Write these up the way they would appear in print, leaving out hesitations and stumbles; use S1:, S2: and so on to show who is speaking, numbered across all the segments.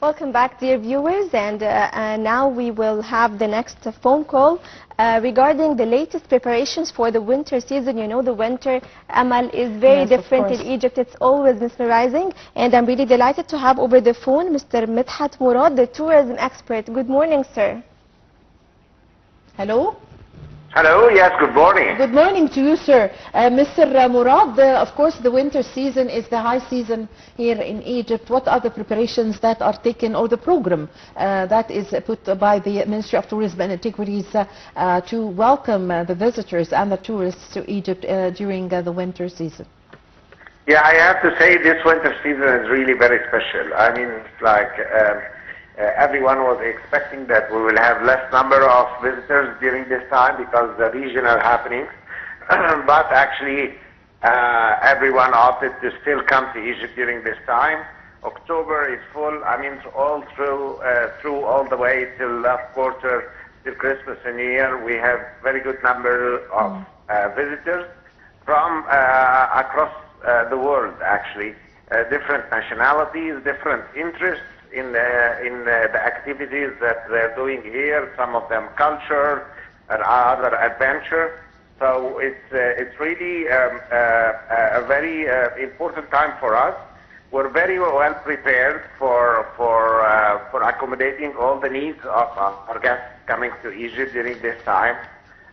S1: Welcome back, dear viewers, and now we will have the next phone call regarding the latest preparations for the winter season. You know, the winter, Amal, is very different in Egypt. It's always mesmerizing, and I'm really delighted to have over the phone Mr. Medhat Mourad, the tourism expert. Good morning, sir.
S2: Hello?
S3: Hello, yes, good morning.
S2: Good morning to you, sir. Mr. Mourad, of course, the winter season is the high season here in Egypt. What are the preparations that are taken, or the program that is put by the Ministry of Tourism and Antiquities to welcome the visitors and the tourists to Egypt during the winter season?
S3: Yeah, I have to say this winter season is really very special. I mean, it's like everyone was expecting that we will have less number of visitors during this time because the regional happenings, but actually everyone opted to still come to Egypt during this time. October is full. I mean, all through all the way till last quarter, till Christmas and New Year, we have very good number of visitors from across the world, actually, different nationalities, different interests in the activities that they're doing here. Some of them culture and other adventure. So it's really a very important time for us. We're very well prepared for accommodating all the needs of our guests coming to Egypt during this time.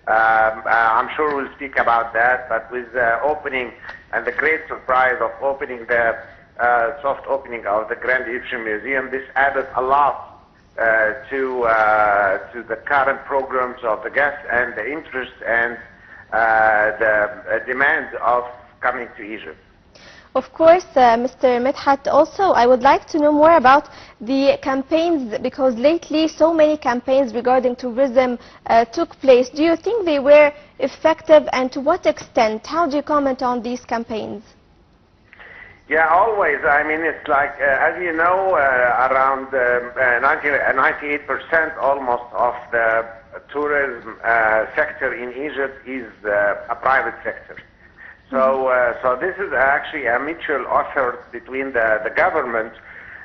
S3: I'm sure we'll speak about that, but with the opening and the great surprise of opening the soft opening of the Grand Egyptian Museum, this added a lot to the current programs of the guests and the interest and the demand of coming to Egypt.
S1: Of course, Mr. Medhat, also I would like to know more about the campaigns, because lately so many campaigns regarding tourism took place. Do you think they were effective, and to what extent? How do you comment on these campaigns?
S3: Yeah, always. I mean, it's like, as you know, around 98% almost of the tourism sector in Egypt is a private sector. So, so this is actually a mutual effort between the government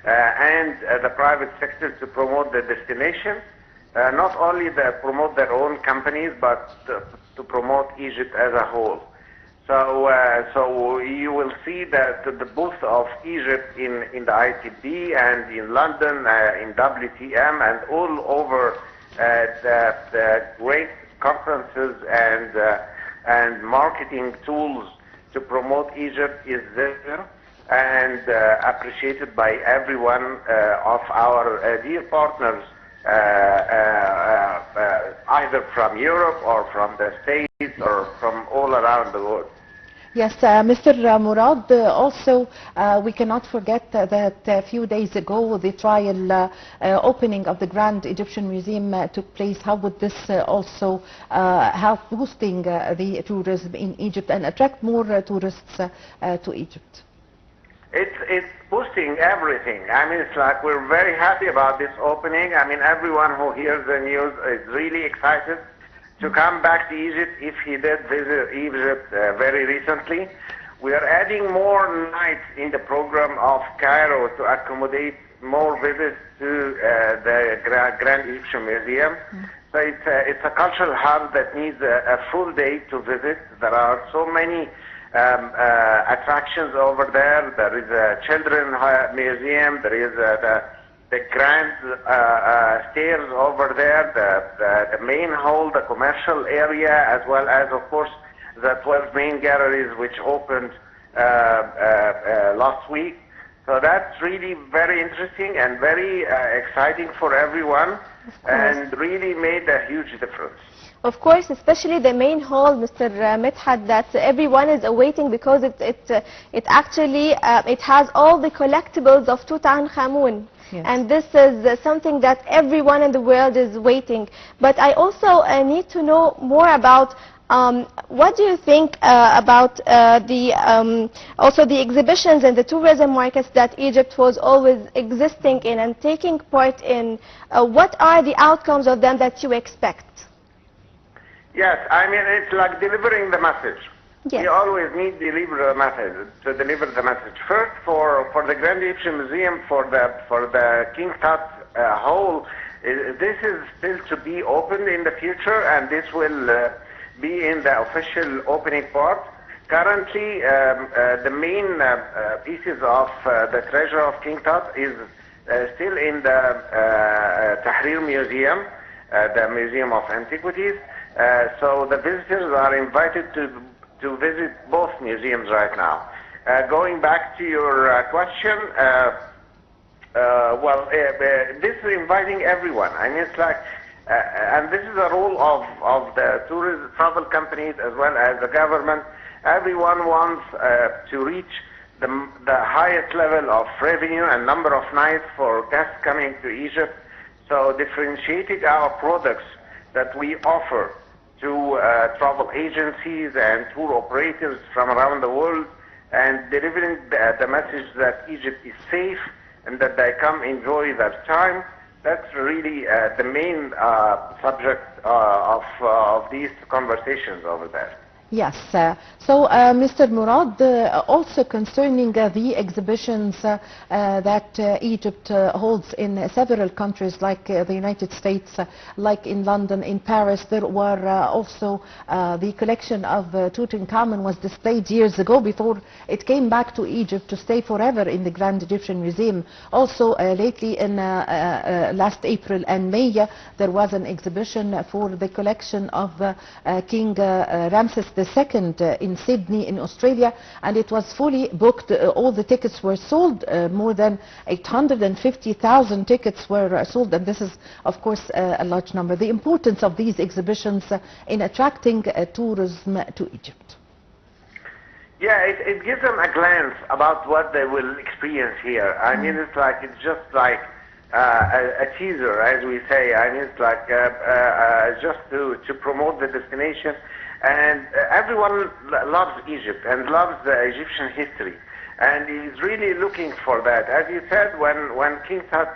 S3: and the private sector to promote the destination. Not only to promote their own companies, but to promote Egypt as a whole. So, so you will see that the booth of Egypt in the ITB and in London, in WTM, and all over the great conferences and marketing tools to promote Egypt is there and appreciated by everyone of our dear partners, either from Europe or from the States or from all around the world.
S2: Yes, Mr. Mourad, also we cannot forget that a few days ago the trial opening of the Grand Egyptian Museum took place. How would this also help boosting the tourism in Egypt and attract more tourists to Egypt?
S3: It's boosting everything. I mean, it's like we're very happy about this opening. I mean, everyone who hears the news is really excited to come back to Egypt if he did visit Egypt very recently. We are adding more nights in the program of Cairo to accommodate more visits to the Grand Egyptian Museum. So it's a cultural hub that needs a full day to visit. There are so many attractions over there. There is a children's museum. There is the grand stairs over there, the main hall, the commercial area, as well as, of course, the 12 main galleries which opened last week. So that's really very interesting and very exciting for everyone, and really made a huge difference.
S1: Of course, especially the main hall, Mr. Medhat, that everyone is awaiting, because it actually it has all the collectibles of Tutankhamun. Yes. And this is something that everyone in the world is waiting. But I also need to know more about what do you think about also the exhibitions and the tourism markets that Egypt was always existing in and taking part in. What are the outcomes of them that you expect?
S3: Yes, I mean, it's like delivering the message.
S1: Yes.
S3: We always need to deliver the message. First, for the Grand Egyptian Museum, for the King Tut Hall, this is still to be opened in the future, and this will be in the official opening part. Currently, the main pieces of the treasure of King Tut is still in the Tahrir Museum, the Museum of Antiquities. So the visitors are invited to visit both museums right now. Going back to your question, this is inviting everyone. I mean, it's like, and this is a role of the tourism travel companies as well as the government. Everyone wants to reach the highest level of revenue and number of nights for guests coming to Egypt. So differentiating our products that we offer to travel agencies and tour operators from around the world, and delivering the message that Egypt is safe and that they come enjoy their time. That's really the main subject of these conversations over there.
S2: Yes. So, Mr. Mourad, also concerning the exhibitions that Egypt holds in several countries like the United States, like in London, in Paris, there were also the collection of Tutankhamun was displayed years ago before it came back to Egypt to stay forever in the Grand Egyptian Museum. Also, lately in last April and May, there was an exhibition for the collection of King Ramses II in Sydney in Australia, and it was fully booked. All the tickets were sold. More than 850,000 tickets were sold, and this is of course a large number. The importance of these exhibitions in attracting tourism to Egypt.
S3: Yeah, it gives them a glance about what they will experience here. I mean, it's just like a teaser, as we say. I mean, it's like just to promote the destination. And everyone loves Egypt and loves the Egyptian history, and is really looking for that. As you said, when King Tut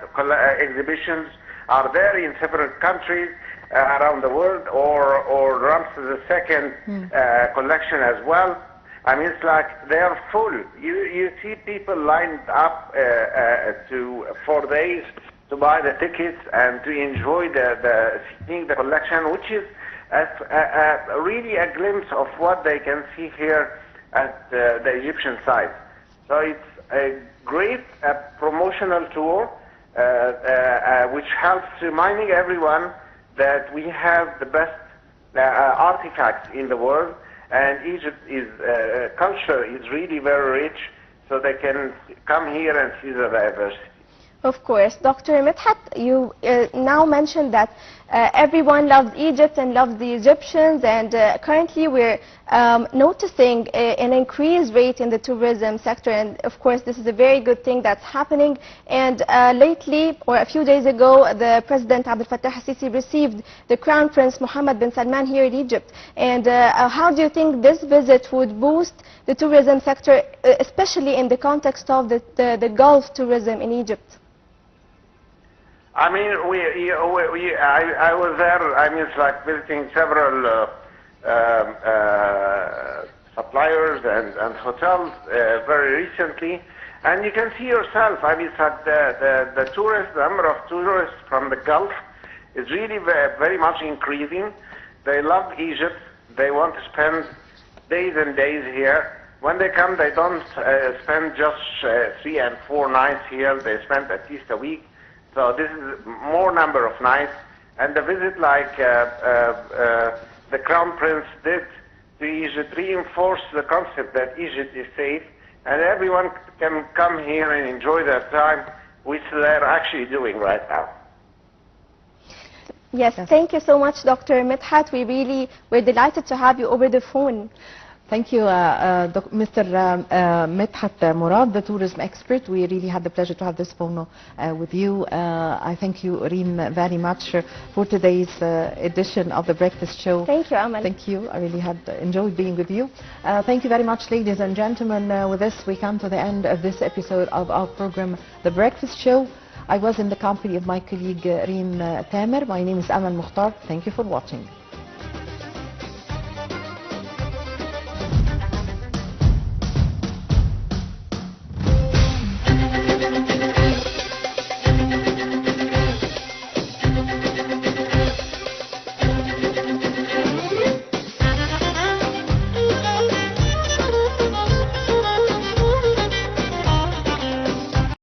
S3: exhibitions are there in several countries around the world, or Ramses II collection as well, I mean, it's like they are full. You see people lined up to 4 days to buy the tickets and to enjoy seeing the collection, which is really a glimpse of what they can see here at the Egyptian side. So it's a great promotional tour which helps reminding everyone that we have the best artifacts in the world, and Egypt culture is really very rich, so they can come here and see the diversity.
S1: Of course. Dr. Medhat, you now mentioned that everyone loves Egypt and loves the Egyptians, and currently we're noticing an increased rate in the tourism sector, and of course this is a very good thing that's happening. And lately, or a few days ago, the President Abdel Fattah al-Sisi received the Crown Prince Mohammed bin Salman here in Egypt. And how do you think this visit would boost the tourism sector, especially in the context of the Gulf tourism in Egypt?
S3: I mean, I was there. I mean, it's like visiting several suppliers and hotels very recently, and you can see yourself. I mean, it's like the number of tourists from the Gulf is really very much increasing. They love Egypt. They want to spend days and days here. When they come, they don't spend just 3 and 4 nights here. They spend at least a week. So this is more number of nights, and the visit like the Crown Prince did to Egypt reinforced the concept that Egypt is safe, and everyone can come here and enjoy their time, which they're actually doing right now.
S1: Yes, thank you so much, Dr. Medhat. We're delighted to have you over the phone.
S2: Thank you, Mr. Medhat Mourad, the tourism expert. We really had the pleasure to have this phone with you. I thank you, Reem, very much for today's edition of the Breakfast Show.
S1: Thank you, Amal.
S2: Thank you. I really had enjoyed being with you. Thank you very much, ladies and gentlemen. With this, we come to the end of this episode of our program, The Breakfast Show. I was in the company of my colleague, Reem Tamer. My name is Amal Mukhtar. Thank you for watching.